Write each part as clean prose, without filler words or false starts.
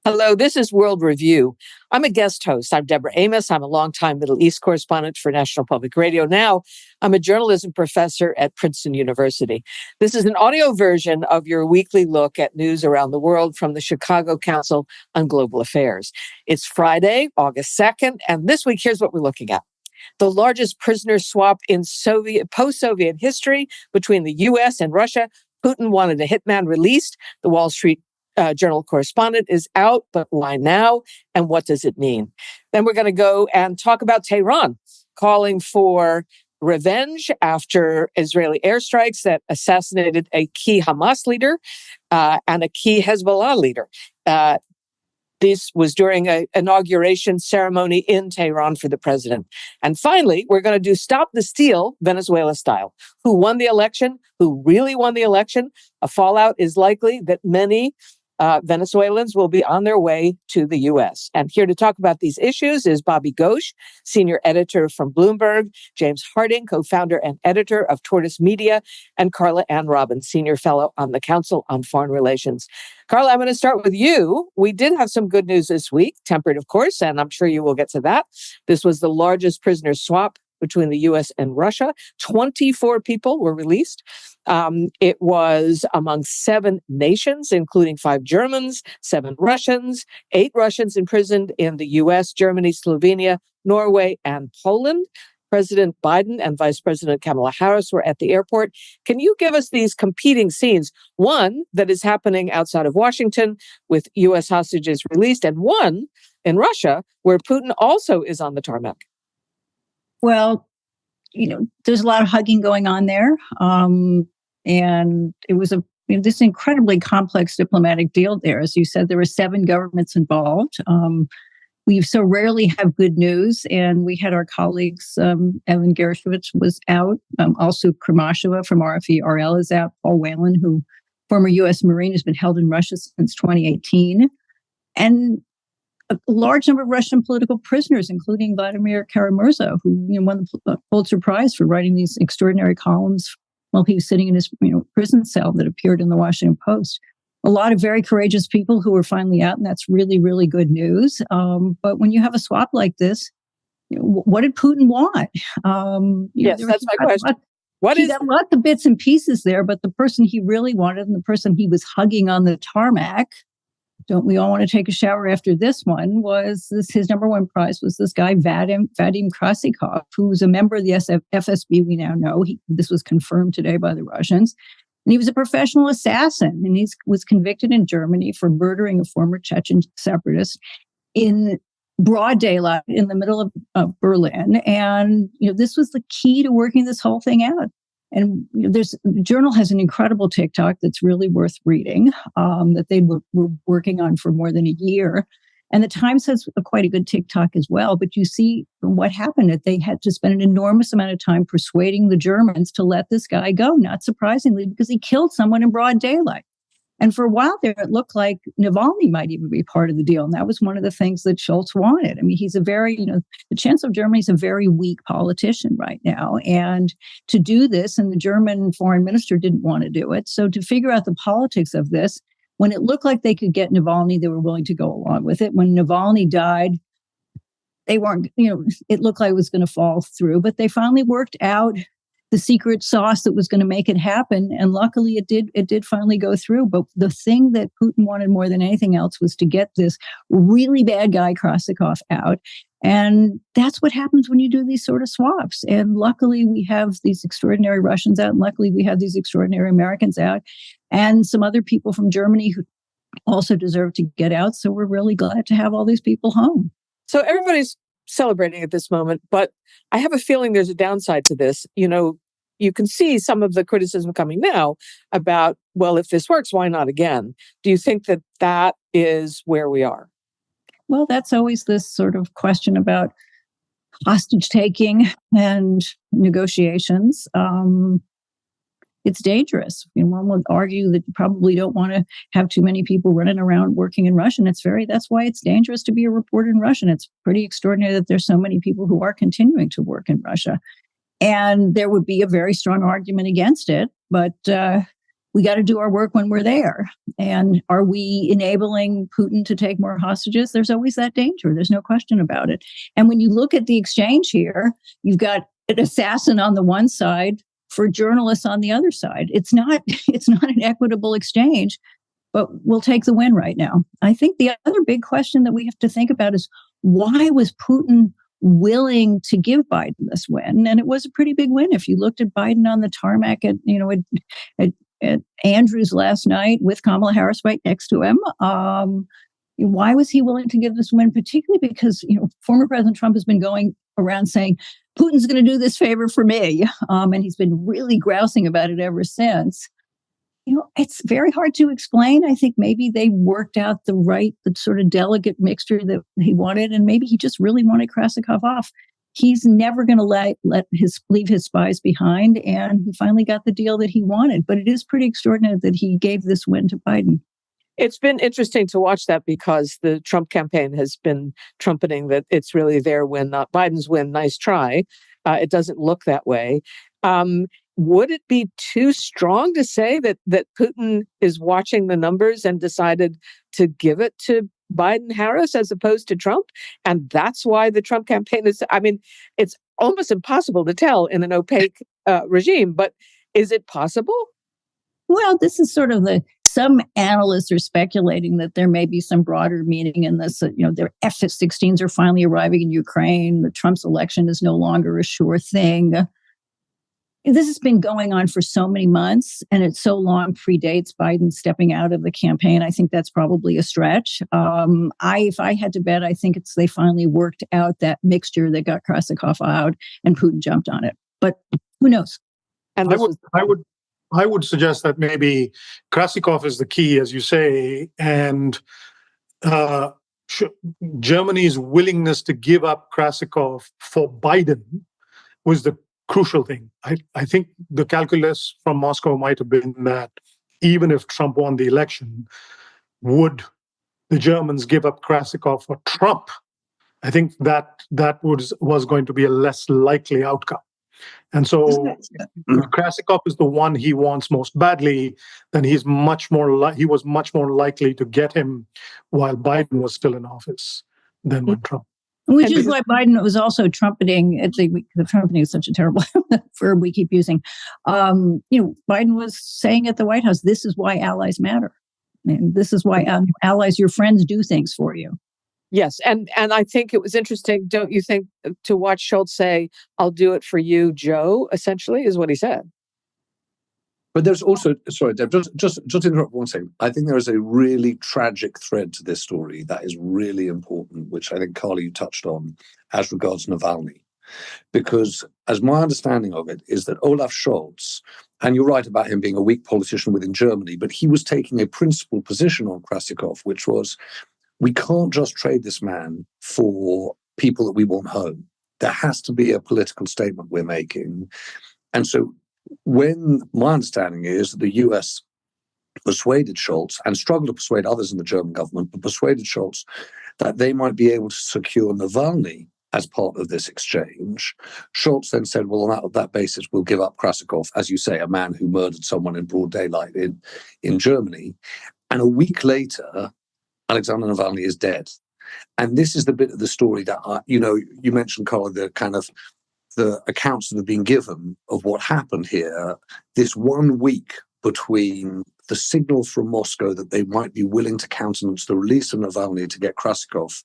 Hello, this is World Review. I'm a guest host. I'm Deborah Amos. I'm a longtime Middle East correspondent for National Public Radio. Now, I'm a journalism professor at Princeton University. This is an audio version of your weekly look at news around the world from the Chicago Council on Global Affairs. It's Friday, August 2nd, and this week, here's what we're looking at. The largest prisoner swap in post-Soviet history between the U.S. and Russia. Putin wanted a hitman released. The Wall Street Journal correspondent is out, but why now? And what does it mean? Then we're going to go and talk about Tehran, calling for revenge after Israeli airstrikes that assassinated a key Hamas leader and a key Hezbollah leader. This was during an inauguration ceremony in Tehran for the president. And finally, we're going to do Stop the Steal, Venezuela style. Who won the election? Who really won the election? A fallout is likely that many Venezuelans will be on their way to the U.S. And here to talk about these issues is Bobby Ghosh, senior editor from Bloomberg, James Harding, co-founder and editor of Tortoise Media, and Carla Anne Robbins, senior fellow on the Council on Foreign Relations. Carla, I'm going to start with you. We did have some good news this week, tempered, of course, and I'm sure you will get to that. This was the largest prisoner swap between the U.S. and Russia. 24 people were released. It was among 7 nations, including 5 Germans, 7 Russians, 8 Russians imprisoned in the U.S., Germany, Slovenia, Norway, and Poland. President Biden and Vice President Kamala Harris were at the airport. Can you give us these competing scenes? One that is happening outside of Washington with U.S. hostages released, and one in Russia where Putin also is on the tarmac. Well, there's a lot of hugging going on there. And it was this incredibly complex diplomatic deal there. As you said, there were 7 governments involved. We so rarely have good news. And we had our colleagues, Evan Gershkovich was out. Also, Krimasheva from RFE-RL is out. Paul Whelan, who former U.S. Marine, has been held in Russia since 2018. And a large number of Russian political prisoners, including Vladimir Kara-Murza, who won the Pulitzer Prize for writing these extraordinary columns while he was sitting in his prison cell that appeared in the Washington Post. A lot of very courageous people who were finally out, and that's really, really good news. But when you have a swap like this, what did Putin want? Yes, that's my question. He got lots of bits and pieces there, but the person he really wanted and the person he was hugging on the tarmac, don't we all want to take a shower after this one, his number one prize was this guy, Vadim Krasikov, who was a member of the FSB, we now know. This was confirmed today by the Russians. And he was a professional assassin, and he was convicted in Germany for murdering a former Chechen separatist in broad daylight in the middle of Berlin. And this was the key to working this whole thing out. And the Journal has an incredible TikTok that's really worth reading, that they were working on for more than a year. And the Times has quite a good TikTok as well. But you see what happened, that they had to spend an enormous amount of time persuading the Germans to let this guy go, not surprisingly, because he killed someone in broad daylight. And for a while there, it looked like Navalny might even be part of the deal. And that was one of the things that Schultz wanted. I mean, he's a very, the Chancellor of Germany is a very weak politician right now. And to do this, and the German foreign minister didn't want to do it. So to figure out the politics of this, when it looked like they could get Navalny, they were willing to go along with it. When Navalny died, they weren't, it looked like it was going to fall through. But they finally worked out the secret sauce that was going to make it happen. And luckily it did finally go through. But the thing that Putin wanted more than anything else was to get this really bad guy Krasikov out. And that's what happens when you do these sort of swaps. And luckily we have these extraordinary Russians out. And luckily we have these extraordinary Americans out and some other people from Germany who also deserve to get out. So we're really glad to have all these people home. So everybody's celebrating at this moment, but I have a feeling there's a downside to this. You can see some of the criticism coming now about, well, if this works, why not again? Do you think that is where we are? Well, that's always this sort of question about hostage taking and negotiations. It's dangerous. One would argue that you probably don't want to have too many people running around working in Russian. That's why it's dangerous to be a reporter in Russian. It's pretty extraordinary that there's so many people who are continuing to work in Russia. And there would be a very strong argument against it. But we got to do our work when we're there. And are we enabling Putin to take more hostages? There's always that danger. There's no question about it. And when you look at the exchange here, you've got an assassin on the one side for journalists on the other side. It's not an equitable exchange, but we'll take the win right now. I think the other big question that we have to think about is, why was Putin willing to give Biden this win? And it was a pretty big win. If you looked at Biden on the tarmac at Andrews last night with Kamala Harris right next to him, why was he willing to give this win? Particularly because, former President Trump has been going around saying, Putin's going to do this favor for me. And he's been really grousing about it ever since. It's very hard to explain. I think maybe they worked out the sort of delicate mixture that he wanted, and maybe he just really wanted Krasikov off. He's never going to leave his spies behind, and he finally got the deal that he wanted. But it is pretty extraordinary that he gave this win to Biden. It's been interesting to watch that, because the Trump campaign has been trumpeting that it's really their win, not Biden's win. Nice try. It doesn't look that way. Would it be too strong to say that Putin is watching the numbers and decided to give it to Biden-Harris as opposed to Trump? And that's why the Trump campaign is, it's almost impossible to tell in an opaque regime, but is it possible? Well, this is sort of some analysts are speculating that there may be some broader meaning in this. Their F-16s are finally arriving in Ukraine. The Trump's election is no longer a sure thing. This has been going on for so many months, and it so long predates Biden stepping out of the campaign. I think that's probably a stretch. If I had to bet, I think they finally worked out that mixture that got Krasikov out, and Putin jumped on it. But who knows? And I would suggest that maybe Krasikov is the key, as you say, and Germany's willingness to give up Krasikov for Biden was the crucial thing. I think the calculus from Moscow might have been that even if Trump won the election, would the Germans give up Krasikov for Trump? I think that was going to be a less likely outcome. And so if Krasikov is the one he wants most badly, then he was much more likely to get him while Biden was still in office than when Trump. Which is why Biden was also trumpeting. The trumpeting is such a terrible verb we keep using. Biden was saying at the White House, this is why allies matter. And this is why allies, your friends, do things for you. Yes. And I think it was interesting, don't you think, to watch Schultz say, I'll do it for you, Joe, essentially, is what he said. But there's also, sorry, Deb, just interrupt one second. I think there is a really tragic thread to this story that is really important, which I think, Carla, you touched on as regards Navalny. Because as my understanding of it is that Olaf Scholz, and you're right about him being a weak politician within Germany, but he was taking a principled position on Krasikov, which was, we can't just trade this man for people that we want home. There has to be a political statement we're making. And so when my understanding is that the US persuaded Scholz and struggled to persuade others in the German government, but persuaded Scholz that they might be able to secure Navalny as part of this exchange, Scholz then said, well, on that basis, we'll give up Krasikov, as you say, a man who murdered someone in broad daylight in Germany. And a week later, Alexander Navalny is dead. And this is the bit of the story that, you mentioned, Carla, the kind of the accounts that have been given of what happened here, this 1 week between the signals from Moscow that they might be willing to countenance the release of Navalny to get Krasikov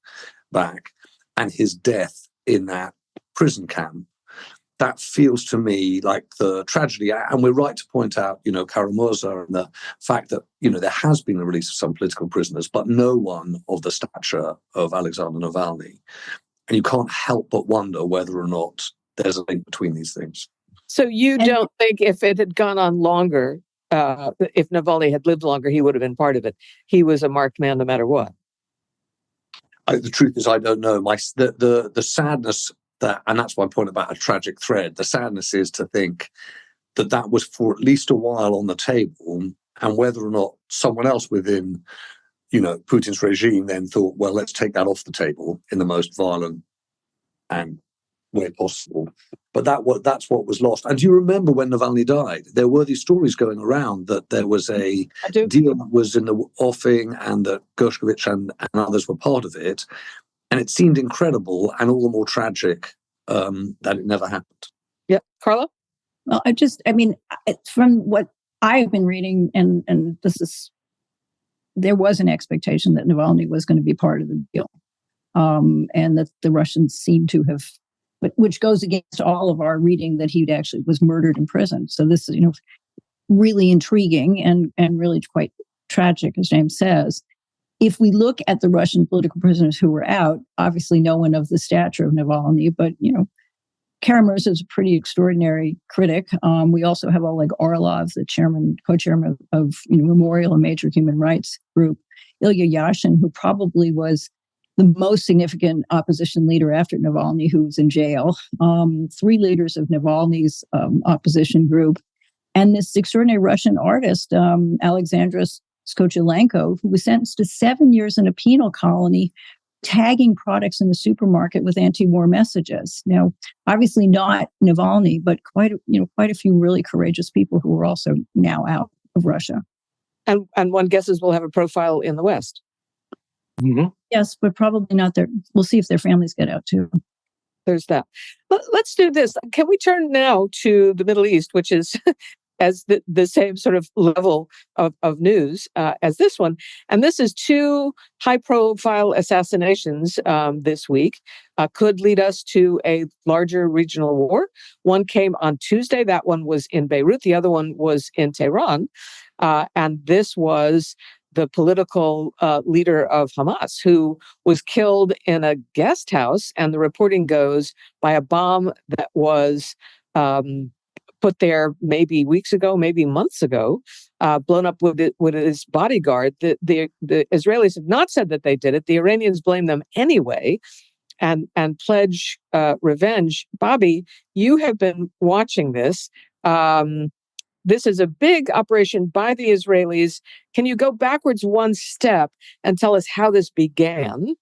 back and his death in that prison camp. That feels to me like the tragedy. And we're right to point out, Karamurza and the fact that, there has been a release of some political prisoners, but no one of the stature of Alexander Navalny. And you can't help but wonder whether or not there's a link between these things. So you don't think if it had gone on longer, if Navalny had lived longer, he would have been part of it? He was a marked man no matter what. The truth is, I don't know. The sadness that, and that's my point about a tragic thread. The sadness is to think that was for at least a while on the table, and whether or not someone else within, Putin's regime then thought, well, let's take that off the table in the most violent and way possible. But that's what was lost. And do you remember when Navalny died? There were these stories going around that there was a deal that was in the offing and that Ghosh and others were part of it. And it seemed incredible and all the more tragic that it never happened. Yeah. Carla? Well, from what I've been reading, and there was an expectation that Navalny was going to be part of the deal. And that the Russians seem to have, which goes against all of our reading that he actually was murdered in prison. So this is, really intriguing and really quite tragic, as James says. If we look at the Russian political prisoners who were out, obviously no one of the stature of Navalny, but, Kara-Murza is a pretty extraordinary critic. We also have Oleg Orlov, the co-chairman of Memorial, a major human rights group. Ilya Yashin, who probably was the most significant opposition leader after Navalny, who was in jail. 3 leaders of Navalny's opposition group. And this extraordinary Russian artist, Alexandra Skochelenko, who was sentenced to 7 years in a penal colony, tagging products in the supermarket with anti-war messages. Now, obviously not Navalny, but quite a few really courageous people who are also now out of Russia. And one guesses we'll have a profile in the West. Mm-hmm. Yes, but probably not there. We'll see if their families get out too. There's that. Let's do this. Can we turn now to the Middle East, which is as the same sort of level of news as this one. And this is 2 high-profile assassinations this week, could lead us to a larger regional war. One came on Tuesday. That one was in Beirut. The other one was in Tehran. And this was the political leader of Hamas, who was killed in a guest house, and the reporting goes by a bomb that was put there maybe weeks ago, maybe months ago, blown up with his bodyguard. The Israelis have not said that they did it. The Iranians blame them anyway, and pledge revenge. Bobby, you have been watching this. This is a big operation by the Israelis. Can you go backwards one step and tell us how this began?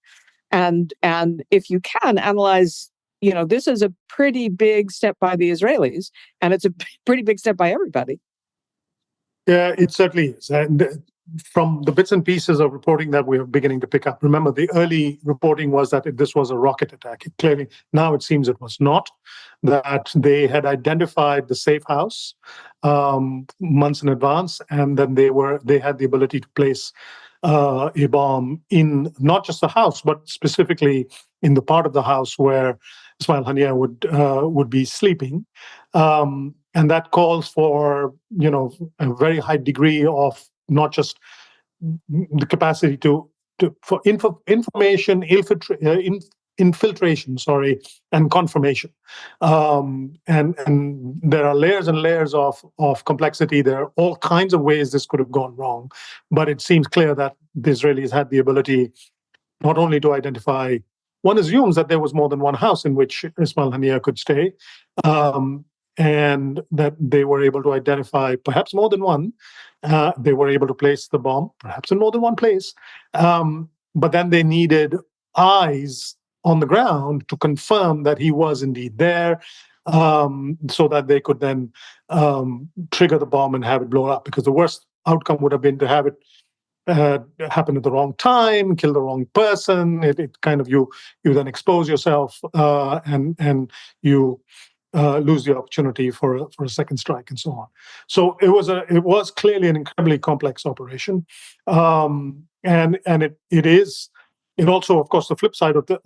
And if you can, analyze, this is a pretty big step by the Israelis, and it's a pretty big step by everybody. Yeah, it certainly is. And from the bits and pieces of reporting that we're beginning to pick up, remember the early reporting was that this was a rocket attack. Clearly, now it seems it was not, that they had identified the safe house months in advance, and then they had the ability to place a bomb in not just the house, but specifically in the part of the house where Ismail Haniyeh would be sleeping. And that calls for, a very high degree of not just the capacity for information infiltration, and confirmation. And there are layers and layers of complexity. There are all kinds of ways this could have gone wrong, but it seems clear that the Israelis had the ability not only to identify. One assumes that there was more than one house in which Ismail Haniyeh could stay, and that they were able to identify perhaps more than one. They were able to place the bomb perhaps in more than one place. But then they needed eyes on the ground to confirm that he was indeed there, so that they could then trigger the bomb and have it blow up. Because the worst outcome would have been to have it happen at the wrong time, kill the wrong person. It kind of you then expose yourself and you lose the opportunity for a second strike and so on. So it was clearly an incredibly complex operation, and it also, of course, the flip side of the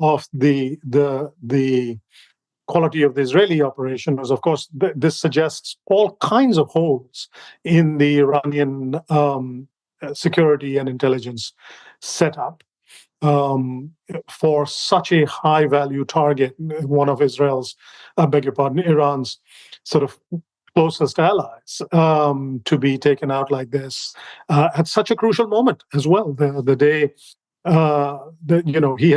quality of the Israeli operation is, of course, this suggests all kinds of holes in the Iranian security and intelligence setup for such a high-value target, one of Iran's sort of closest allies, to be taken out like this at such a crucial moment as well. The day he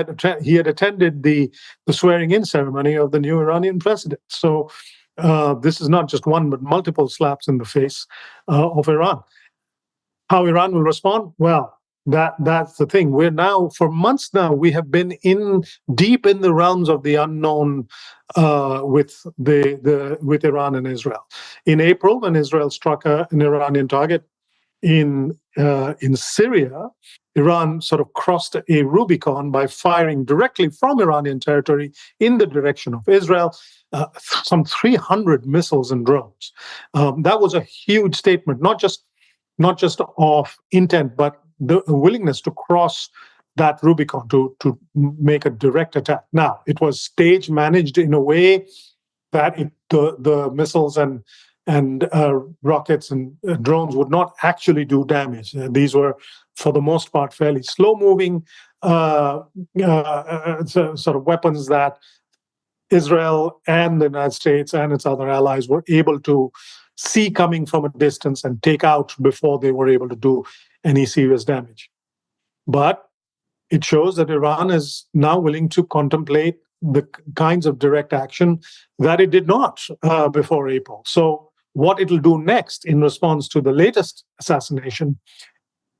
had attended the swearing-in ceremony of the new Iranian president. So this is not just one, but multiple slaps in the face of Iran. How Iran will respond? Well, that's the thing. We're now, for months now, we have been deep in the realms of the unknown with Iran and Israel. In April, when Israel struck an Iranian target in Syria, Iran sort of crossed a Rubicon by firing directly from Iranian territory in the direction of Israel, some 300 missiles and drones. That was a huge statement, not just of intent, but the willingness to cross that Rubicon to make a direct attack. Now, it was stage managed in a way that the missiles and rockets and drones would not actually do damage. These were, for the most part, fairly slow-moving sort of weapons that Israel and the United States and its other allies were able to see coming from a distance and take out before they were able to do any serious damage. But it shows that Iran is now willing to contemplate the kinds of direct action that it did not before April. So what it'll do next in response to the latest assassination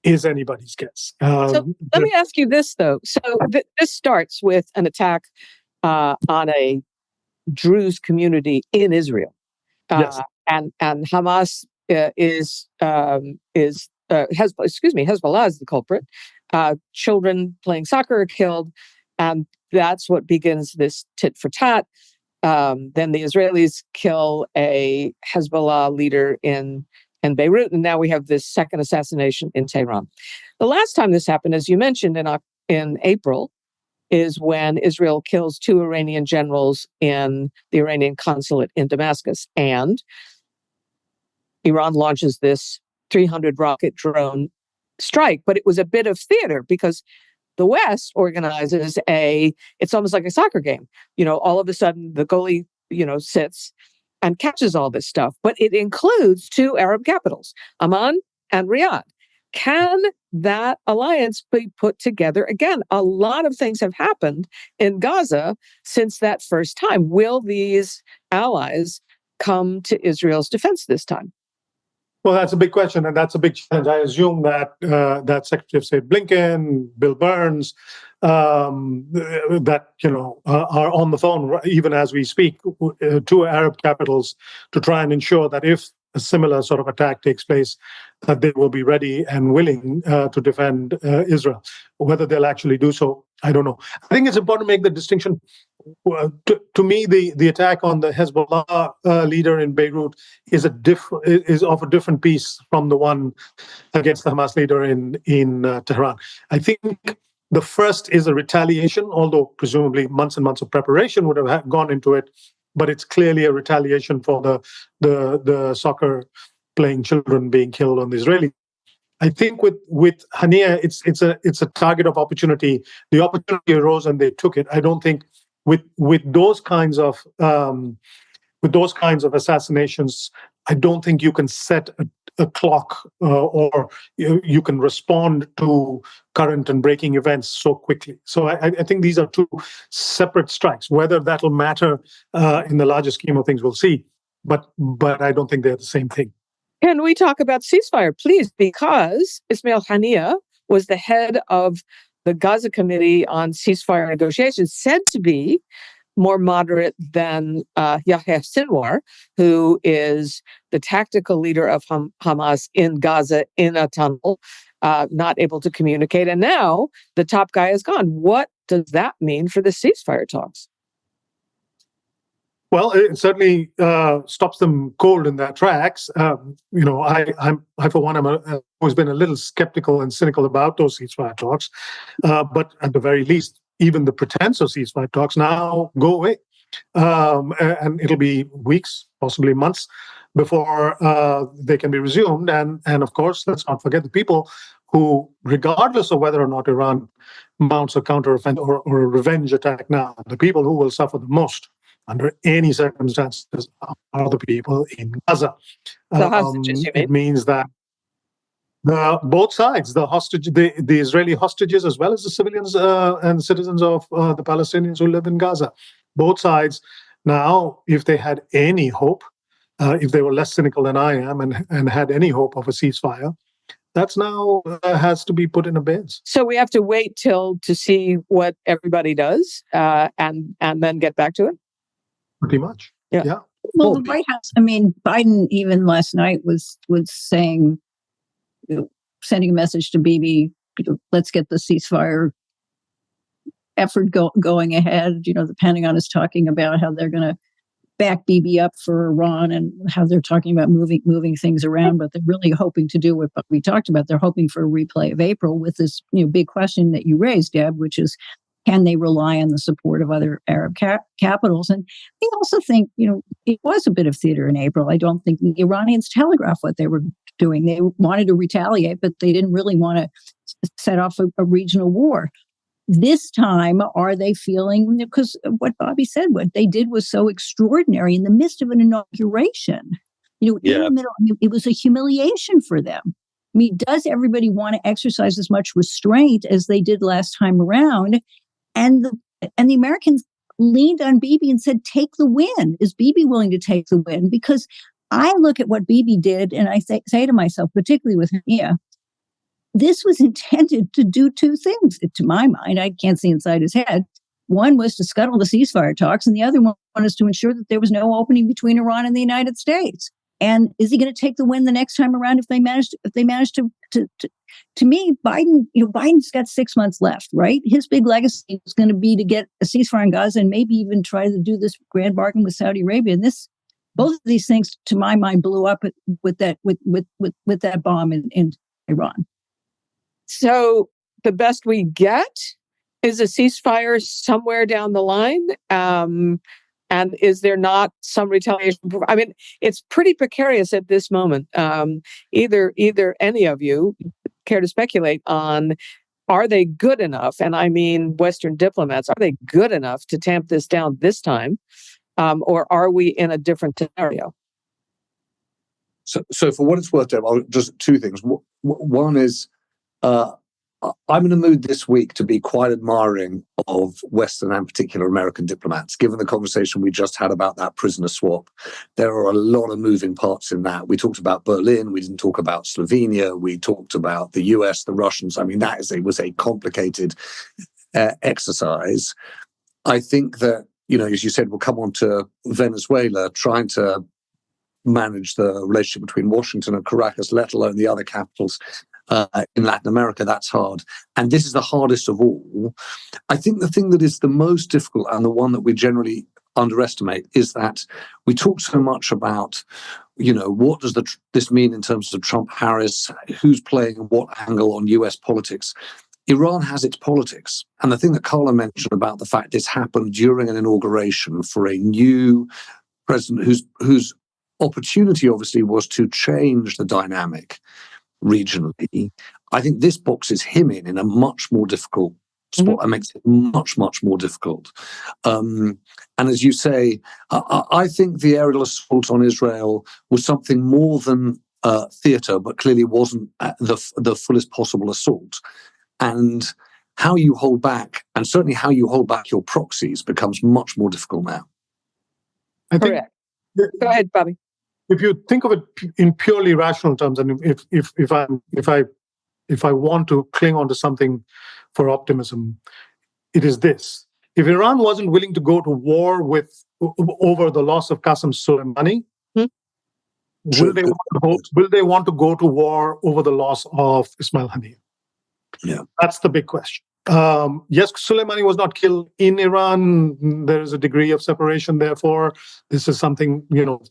is anybody's guess. So let me ask you this, though. So this starts with an attack on a Druze community in Israel. Yes. And Hamas Hezbollah is the culprit. Children playing soccer are killed, and that's what begins this tit for tat. Then the Israelis kill a Hezbollah leader in Beirut, and now we have this second assassination in Tehran. The last time this happened, as you mentioned, in April, is when Israel kills 2 Iranian generals in the Iranian consulate in Damascus, and Iran launches this 300 rocket drone strike. But it was a bit of theater because the West organizes it's almost like a soccer game. All of a sudden the goalie, sits and catches all this stuff. But it includes 2 Arab capitals, Amman and Riyadh. Can that alliance be put together again? A lot of things have happened in Gaza since that first time. Will these allies come to Israel's defense this time? Well, that's a big question, and that's a big challenge. I assume that Secretary of State Blinken, Bill Burns, are on the phone even as we speak to Arab capitals to try and ensure that if a similar sort of attack takes place, that they will be ready and willing to defend Israel. Whether they'll actually do so, I don't know. I think it's important to make the distinction. To me, the attack on the Hezbollah leader in Beirut is of a different piece from the one against the Hamas leader in Tehran. I think the first is a retaliation, although presumably months and months of preparation would have gone into it. But it's clearly a retaliation for the soccer playing children being killed on the Israeli. I think with Haniyeh, it's a target of opportunity. The opportunity arose and they took it. I don't think with those kinds of assassinations, I don't think you can set a clock or you can respond to current and breaking events so quickly. So I think these are 2 separate strikes. Whether that'll matter in the larger scheme of things, we'll see. But I don't think they're the same thing. Can we talk about ceasefire, please? Because Ismail Haniyeh was the head of the Gaza Committee on Ceasefire Negotiations, said to be more moderate than Yahya Sinwar, who is the tactical leader of Hamas in Gaza in a tunnel, not able to communicate. And now the top guy is gone. What does that mean for the ceasefire talks? Well, it certainly stops them cold in their tracks. I for one, I've always been a little skeptical and cynical about those ceasefire talks. But at the very least, even the pretense of ceasefire talks now go away. And it'll be weeks, possibly months, before they can be resumed. And of course, let's not forget the people who, regardless of whether or not Iran mounts a counteroffensive or a revenge attack now, the people who will suffer the most under any circumstances are the people in Gaza. The hostages, you mean? It means that both sides, the Israeli hostages as well as the civilians and citizens of the Palestinians who live in Gaza, both sides now, if they had any hope, if they were less cynical than I am and had any hope of a ceasefire, That's now has to be put in a base. So we have to wait to see what everybody does, and then get back to it. Pretty much. Yeah. Well, the White House, I mean, Biden even last night was saying, sending a message to Bibi, let's get the ceasefire effort going ahead. The Pentagon is talking about how they're going to back Bibi up for Iran and how they're talking about moving things around, but they're really hoping to do what we talked about. They're hoping for a replay of April with this big question that you raised, Deb, which is, can they rely on the support of other Arab capitals? And I also think, it was a bit of theater in April. I don't think the Iranians telegraphed what they were doing. They wanted to retaliate, but they didn't really want to set off a regional war. This time, are they feeling, because what Bobby said, what they did was so extraordinary in the midst of an inauguration, in the middle, it was a humiliation for them. I mean, does everybody want to exercise as much restraint as they did last time around? And the Americans leaned on Bibi and said, take the win. Is Bibi willing to take the win? Because I look at what Bibi did and I say to myself, particularly with Haniyeh, this was intended to do two things, to my mind. I can't see inside his head. One was to scuttle the ceasefire talks, and the other one was to ensure that there was no opening between Iran and the United States. And is he going to take the win the next time around if they manage to me, Biden's got 6 months left, right? His big legacy is going to be to get a ceasefire in Gaza and maybe even try to do this grand bargain with Saudi Arabia. And both of these things, to my mind, blew up with that bomb in Iran. So the best we get is a ceasefire somewhere down the line. And is there not some retaliation? I mean, it's pretty precarious at this moment. Either any of you care to speculate on, are they good enough? And I mean, Western diplomats, are they good enough to tamp this down this time? Or are we in a different scenario? So for what it's worth, Deb, just two things. One is, I'm in a mood this week to be quite admiring of Western and particular American diplomats, given the conversation we just had about that prisoner swap. There are a lot of moving parts in that. We talked about Berlin. We didn't talk about Slovenia. We talked about the US, the Russians. I mean, was a complicated exercise. I think that, as you said, we'll come on to Venezuela, trying to manage the relationship between Washington and Caracas, let alone the other capitals. In Latin America, that's hard. And this is the hardest of all. I think the thing that is the most difficult and the one that we generally underestimate is that we talk so much about, what does this mean in terms of Trump-Harris, who's playing what angle on US politics. Iran has its politics. And the thing that Carla mentioned about the fact this happened during an inauguration for a new president whose opportunity obviously was to change the dynamic regionally, I think this boxes him in a much more difficult spot and makes it much, much more difficult. And as you say, I think the aerial assault on Israel was something more than theatre, but clearly wasn't the fullest possible assault. And how you hold back, and certainly how you hold back your proxies, becomes much more difficult now. I think. Correct. Go ahead, Bobby. If you think of it in purely rational terms, and if I want to cling on to something for optimism, it is this: if Iran wasn't willing to go to war over the loss of Qasem Soleimani, will they want to go to war over the loss of Ismail Haniyeh? Yeah, that's the big question. Yes, Soleimani was not killed in Iran. There is a degree of separation. Therefore, this is something,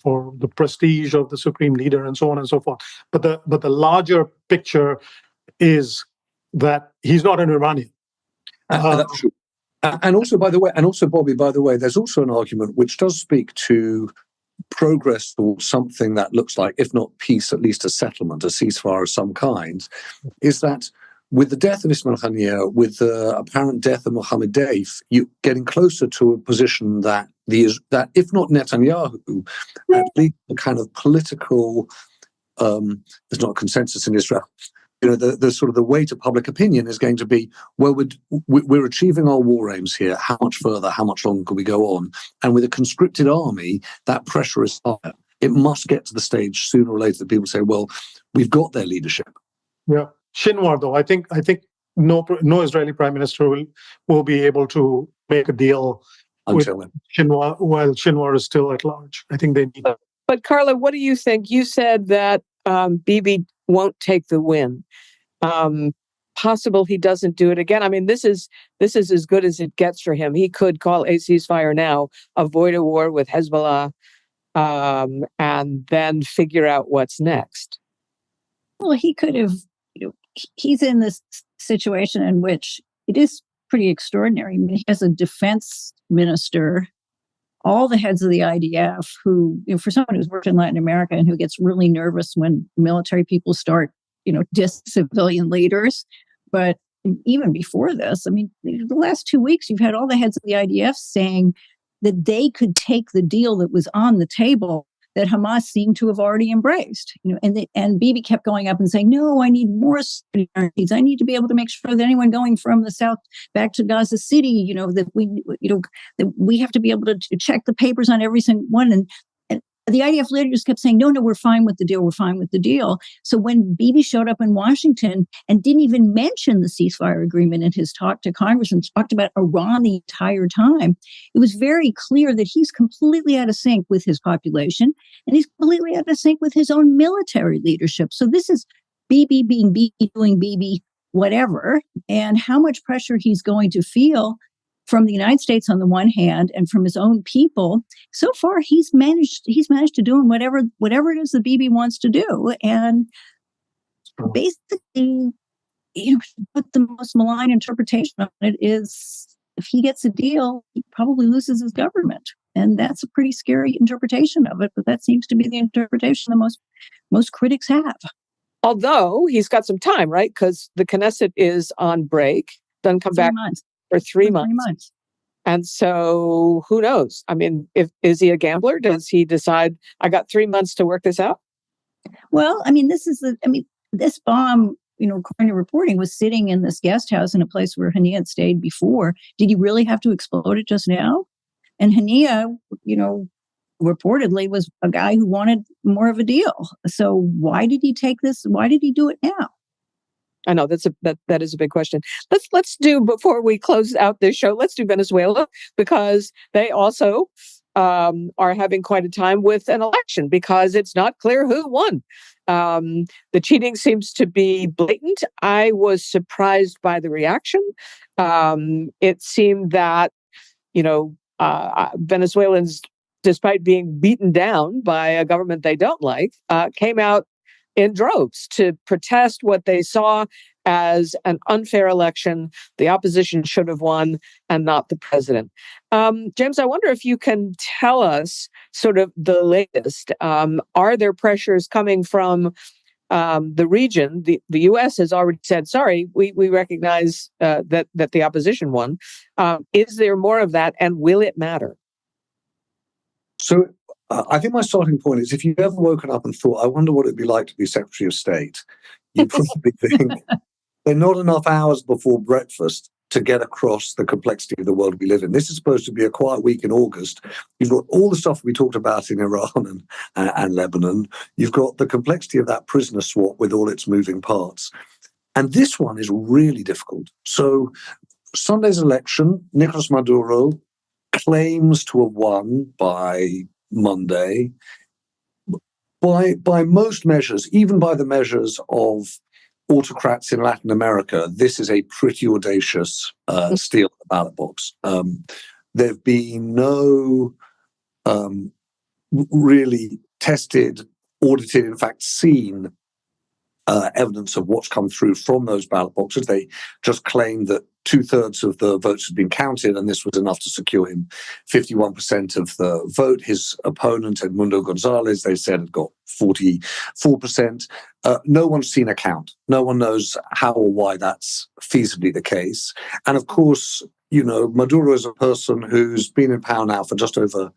for the prestige of the supreme leader and so on and so forth. But the larger picture is that he's not an Iranian. That's true. And also, Bobby, by the way, there's also an argument which does speak to progress towards something that looks like, if not peace, at least a settlement, a ceasefire of some kind, is that with the death of Ismail Haniyeh, with the apparent death of Mohammed Deif, you're getting closer to a position that if not Netanyahu, at least the kind of political, there's not a consensus in Israel. The sort of the weight of public opinion is going to be, well, we're achieving our war aims here. How much further? How much longer can we go on? And with a conscripted army, that pressure is higher. It must get to the stage sooner or later that people say, well, we've got their leadership. Yeah. Shinwar, though, I think no Israeli prime minister will be able to make a deal until with then. Shinwar while Shinwar is still at large. I think they need. But Carla, what do you think? You said that Bibi won't take the win. Possible he doesn't do it again. I mean, this is as good as it gets for him. He could call a ceasefire now, avoid a war with Hezbollah, and then figure out what's next. Well, he could have, he's in this situation in which it is pretty extraordinary. I mean, he has a defense minister, all the heads of the IDF, who, for someone who's worked in Latin America and who gets really nervous when military people start, diss civilian leaders. But even before this, I mean, the last 2 weeks, you've had all the heads of the IDF saying that they could take the deal that was on the table that Hamas seemed to have already embraced, and Bibi kept going up and saying, "No, I need more needs. I need to be able to make sure that anyone going from the south back to Gaza City, that we have to be able to check the papers on every single one." And the IDF leaders kept saying, "No, we're fine with the deal. We're fine with the deal." So when Bibi showed up in Washington and didn't even mention the ceasefire agreement in his talk to Congress and talked about Iran the entire time, it was very clear that he's completely out of sync with his population and he's completely out of sync with his own military leadership. So this is Bibi being Bibi, doing Bibi whatever, and how much pressure he's going to feel from the United States on the one hand, and from his own people. So far, he's managed to do whatever it is that Bibi wants to do, and basically, what the most malign interpretation of it is, if he gets a deal, he probably loses his government, and that's a pretty scary interpretation of it. But that seems to be the interpretation that most critics have. Although he's got some time, right? Because the Knesset is on break, doesn't come back for 3 months. And so who knows? I mean, is he a gambler? Does he decide, I got 3 months to work this out? Well, I mean, this bomb, according to reporting, was sitting in this guest house in a place where Haniyeh had stayed before. Did he really have to explode it just now? And Haniyeh, reportedly was a guy who wanted more of a deal. So why did he take this? Why did he do it now? I know that is a big question. Let's do, before we close out this show, let's do Venezuela, because they also are having quite a time with an election, because it's not clear who won. The cheating seems to be blatant. I was surprised by the reaction. It seemed that Venezuelans, despite being beaten down by a government they don't like, came out in droves to protest what they saw as an unfair election. The opposition should have won and not the president. James, I wonder if you can tell us sort of the latest. Are there pressures coming from the region? The U.S. has already said, sorry, we recognize that the opposition won. Is there more of that, and will it matter? So I think my starting point is, if you've ever woken up and thought, I wonder what it'd be like to be Secretary of State, you probably think there are not enough hours before breakfast to get across the complexity of the world we live in. This is supposed to be a quiet week in August. You've got all the stuff we talked about in Iran and Lebanon. You've got the complexity of that prisoner swap with all its moving parts. And this one is really difficult. So Sunday's election, Nicolás Maduro claims to have won by Monday. By most measures, even by the measures of autocrats in Latin America, this is a pretty audacious steal of the ballot box. There have been no really tested, audited, in fact, seen evidence of what's come through from those ballot boxes. They just claimed that 2/3 of the votes had been counted, and this was enough to secure him 51% of the vote. His opponent, Edmundo Gonzalez, they said had got 44%. No one's seen a count. No one knows how or why that's feasibly the case. And of course, Maduro is a person who's been in power now for just over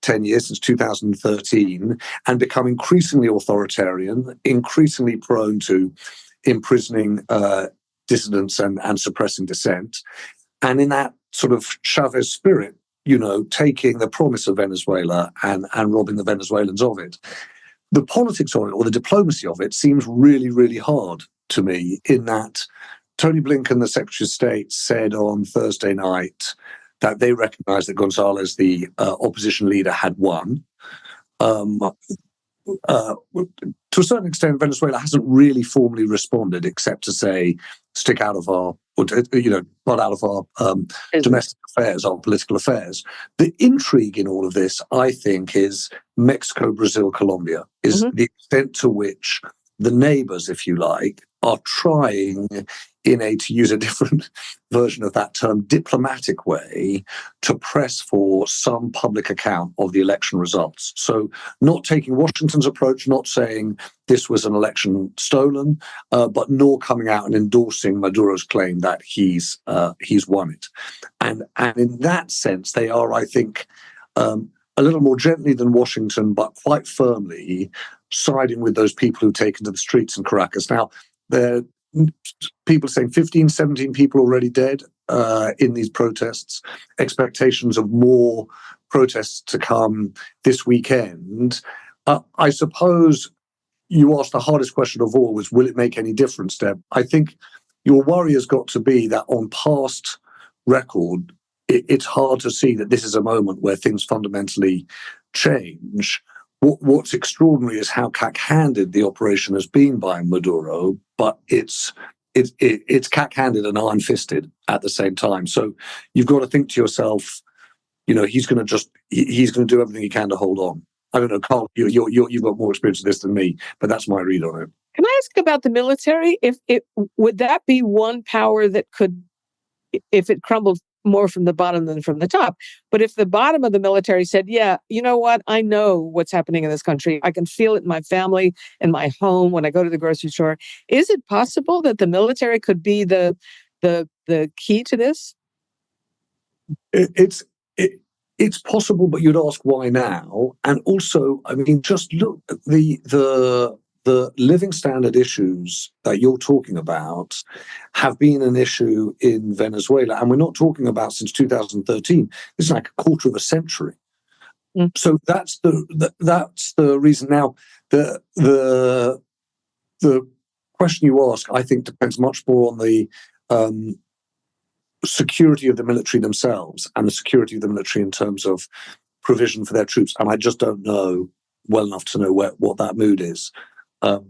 10 years, since 2013, and become increasingly authoritarian, increasingly prone to imprisoning dissidents and suppressing dissent. And in that sort of Chavez spirit, taking the promise of Venezuela and robbing the Venezuelans of it. The politics of it, or the diplomacy of it, seems really, really hard. to me in that Tony Blinken, the Secretary of State, said on Thursday night that they recognized that Gonzalez, the opposition leader, had won. To a certain extent, Venezuela hasn't really formally responded, except to say, stick out of our, not out of our domestic affairs, our political affairs. The intrigue in all of this, I think, is Mexico, Brazil, Colombia, is the extent to which the neighbors, if you like, are trying in a, to use a different version of that term, diplomatic way to press for some public account of the election results. So not taking Washington's approach, not saying this was an election stolen, but nor coming out and endorsing Maduro's claim that he's won it. And in that sense, they are, I think, a little more gently than Washington, but quite firmly siding with those people who've taken to the streets in Caracas. Now, there are people saying 15, 17 people already dead in these protests, expectations of more protests to come this weekend. I suppose you asked the hardest question of all was, will it make any difference, Deb? I think your worry has got to be that on past record, it's hard to see that this is a moment where things fundamentally change. What's extraordinary is how cack-handed the operation has been by Maduro, but it's cack-handed and iron-fisted at the same time. So you've got to think to yourself, he's going to do everything he can to hold on. I don't know, Carl, you've got more experience of this than me, but that's my read on it. Can I ask about the military? Would that be one power that could, if it crumbled more from the bottom than from the top, but if the bottom of the military said, yeah, you know what, I know what's happening in this country. I can feel it in my family, in my home, when I go to the grocery store. Is it possible that the military could be the key to this? It's possible, but you'd ask why now? And also, I mean, just look at the living standard issues that you're talking about have been an issue in Venezuela. And we're not talking about since 2013. It's like a quarter of a century. So that's the reason. Now, the question you ask, I think, depends much more on the security of the military themselves and the security of the military in terms of provision for their troops. And I just don't know well enough to know what that mood is. Can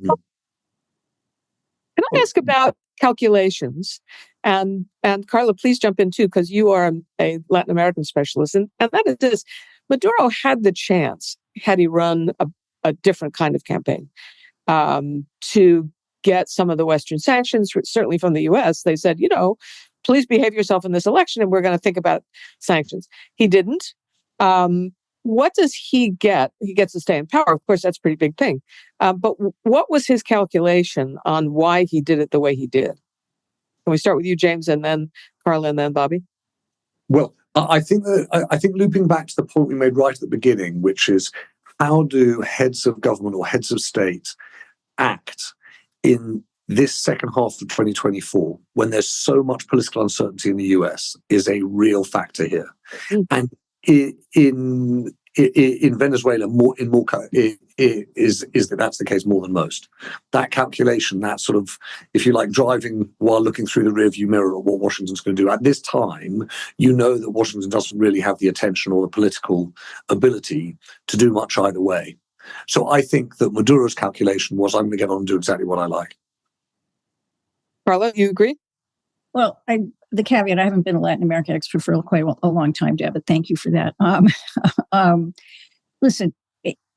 I ask about calculations? And Carla, please jump in too, because you are a Latin American specialist. And that is this: Maduro had the chance, had he run a different kind of campaign, to get some of the Western sanctions, certainly from the U.S. They said, please behave yourself in this election, and we're going to think about sanctions. He didn't. What does he get? He gets to stay in power. Of course, that's a pretty big thing. But what was his calculation on why he did it the way he did? Can we start with you, James, and then Carla, and then Bobby? Well, I think looping back to the point we made right at the beginning, which is how do heads of government or heads of state act in this second half of 2024, when there's so much political uncertainty in the US, is a real factor here. And in Venezuela, that's the case more than most. That calculation, that sort of, if you like, driving while looking through the rearview mirror at what Washington's going to do at this time, that Washington doesn't really have the attention or the political ability to do much either way. So I think that Maduro's calculation was, I'm going to get on and do exactly what I like. Carla, you agree? Well, the caveat, I haven't been a Latin American expert for quite a long time, Deb, but thank you for that. Listen,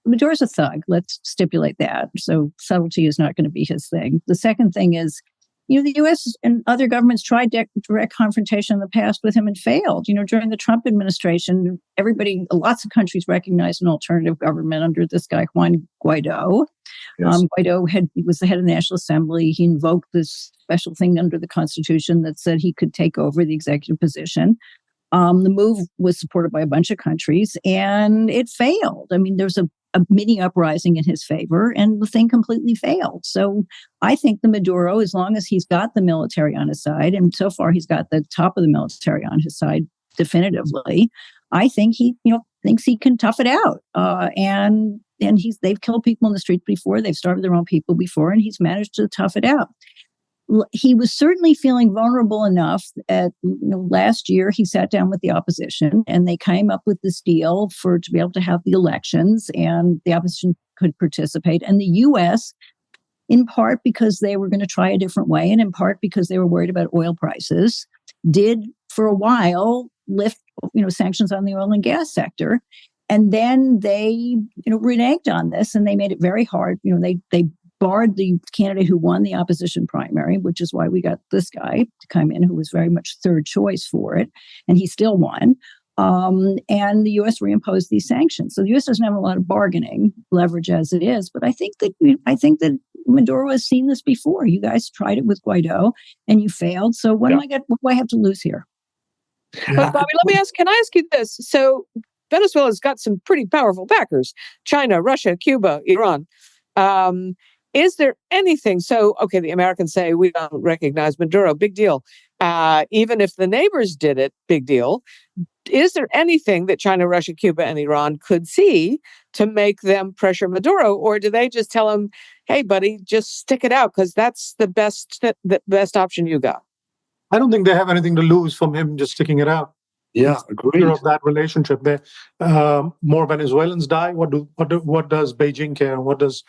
Maduro's a thug. Let's stipulate that. So subtlety is not going to be his thing. The second thing is, the U.S. and other governments tried direct confrontation in the past with him and failed. During the Trump administration, lots of countries recognized an alternative government under this guy, Juan Guaido. Yes. Guaido was the head of the National Assembly. He invoked this special thing under the Constitution that said he could take over the executive position. The move was supported by a bunch of countries, and it failed. I mean, there's a mini uprising in his favor, and the thing completely failed. So I think the Maduro, as long as he's got the military on his side, and so far he's got the top of the military on his side definitively, I think he thinks he can tough it out. And they've killed people in the street before, they've starved their own people before, and he's managed to tough it out. he was certainly feeling vulnerable enough at, last year he sat down with the opposition and they came up with this deal to be able to have the elections and the opposition could participate. And the U.S., in part because they were going to try a different way and in part because they were worried about oil prices, did for a while lift, sanctions on the oil and gas sector. And then they, reneged on this and they made it very hard. They barred the candidate who won the opposition primary, which is why we got this guy to come in who was very much third choice for it. And he still won. And the U.S. reimposed these sanctions. So the U.S. doesn't have a lot of bargaining leverage as it is. But I think that Maduro has seen this before. You guys tried it with Guaido and you failed. So what do I have to lose here? But Bobby, can I ask you this? So Venezuela's got some pretty powerful backers: China, Russia, Cuba, Iran. Is there anything? So, okay, the Americans say we don't recognize Maduro, big deal. Even if the neighbors did it, big deal. Is there anything that China, Russia, Cuba, and Iran could see to make them pressure Maduro, or do they just tell him, "Hey, buddy, just stick it out because that's the best option you got"? I don't think they have anything to lose from him just sticking it out. Yeah, agreed. Of that relationship, there, more Venezuelans die. What does Beijing care, and what does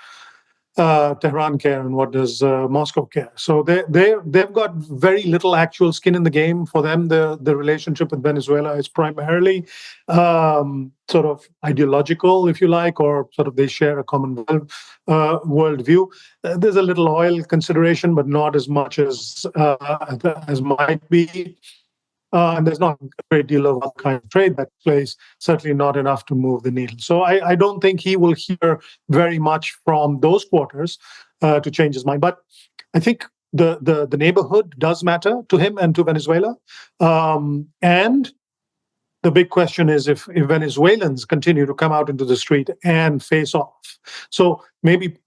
Tehran care, and what does Moscow care? So they've got very little actual skin in the game. For them, the relationship with Venezuela is primarily sort of ideological, if you like, or sort of they share a common worldview. There's a little oil consideration, but not as much as might be. And there's not a great deal of other kind of trade that plays, certainly not enough to move the needle. So I don't think he will hear very much from those quarters to change his mind. But I think the neighborhood does matter to him and to Venezuela. And the big question is if Venezuelans continue to come out into the street and face off. So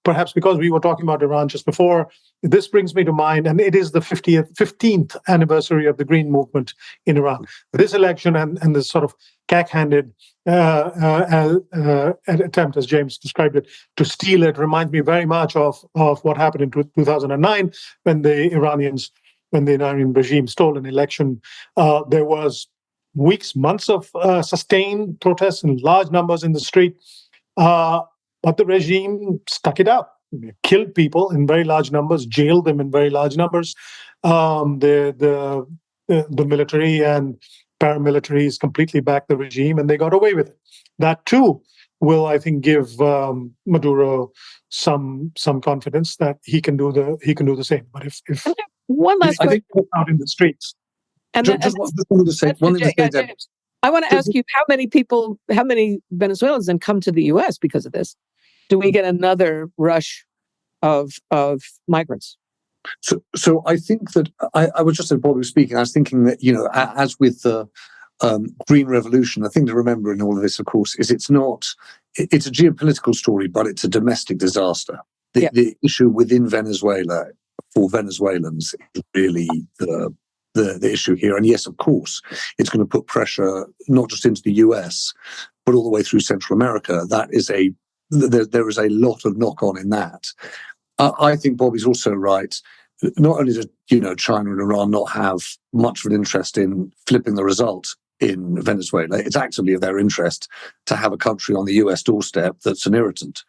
perhaps because we were talking about Iran just before, this brings me to mind, and it is the 15th anniversary of the Green Movement in Iran. This election and this sort of cack-handed attempt, as James described it, to steal it reminds me very much of what happened in 2009 when the Iranian regime stole an election. There was months of sustained protests in large numbers in the street, but the regime stuck it out. Killed people in very large numbers, jailed them in very large numbers. The military and paramilitaries completely backed the regime, and they got away with it. That too will, I think, give Maduro some confidence that he can do the same. But if one last question out in the streets, and just wanted to say one thing. James, I want to ask you how many Venezuelans then come to the U.S. because of this? Do we get another rush of migrants? So I think that I was just, as Bob was speaking, I was thinking that, as with the Green Revolution, the thing to remember in all of this, of course, is it's a geopolitical story, but it's a domestic disaster. The issue within Venezuela for Venezuelans is really the issue here. And yes, of course, it's going to put pressure not just into the US, but all the way through Central America. There is a lot of knock-on in that. I think Bobby's also right. Not only does China and Iran not have much of an interest in flipping the result in Venezuela, it's actively of their interest to have a country on the US doorstep that's an irritant.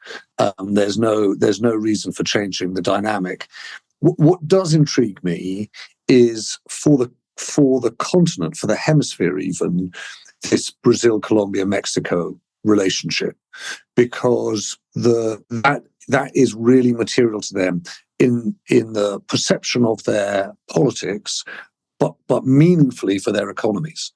There's no reason for changing the dynamic. What does intrigue me is for the continent, for the hemisphere even, this Brazil, Colombia, Mexico relationship, because that is really material to them in the perception of their politics, but meaningfully for their economies.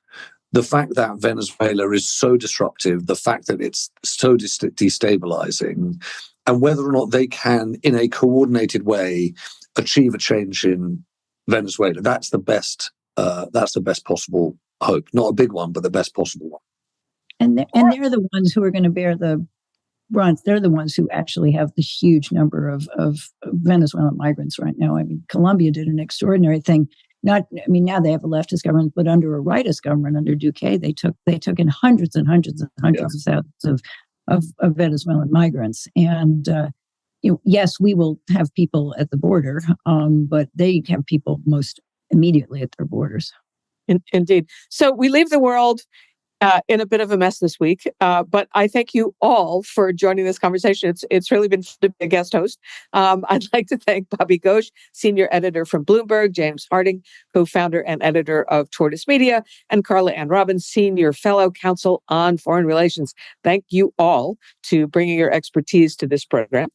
The fact that Venezuela is so disruptive, the fact that it's so destabilizing, and whether or not they can, in a coordinated way, achieve a change in Venezuela, that's the best possible hope. Not a big one, but the best possible one. And they're the ones who are going to bear the brunt. They're the ones who actually have the huge number of Venezuelan migrants right now. I mean, Colombia did an extraordinary thing. Now they have a leftist government, but under a rightist government, under Duque, they took in hundreds and hundreds and hundreds of thousands of Venezuelan migrants. And yes, we will have people at the border, but they have people most immediately at their borders. Indeed. So we leave the world in a bit of a mess this week, but I thank you all for joining this conversation. It's really been fun to be a guest host. I'd like to thank Bobby Ghosh, senior editor from Bloomberg, James Harding, co-founder and editor of Tortoise Media, and Carla Anne Robbins, senior fellow counsel on foreign relations. Thank you all to bringing your expertise to this program.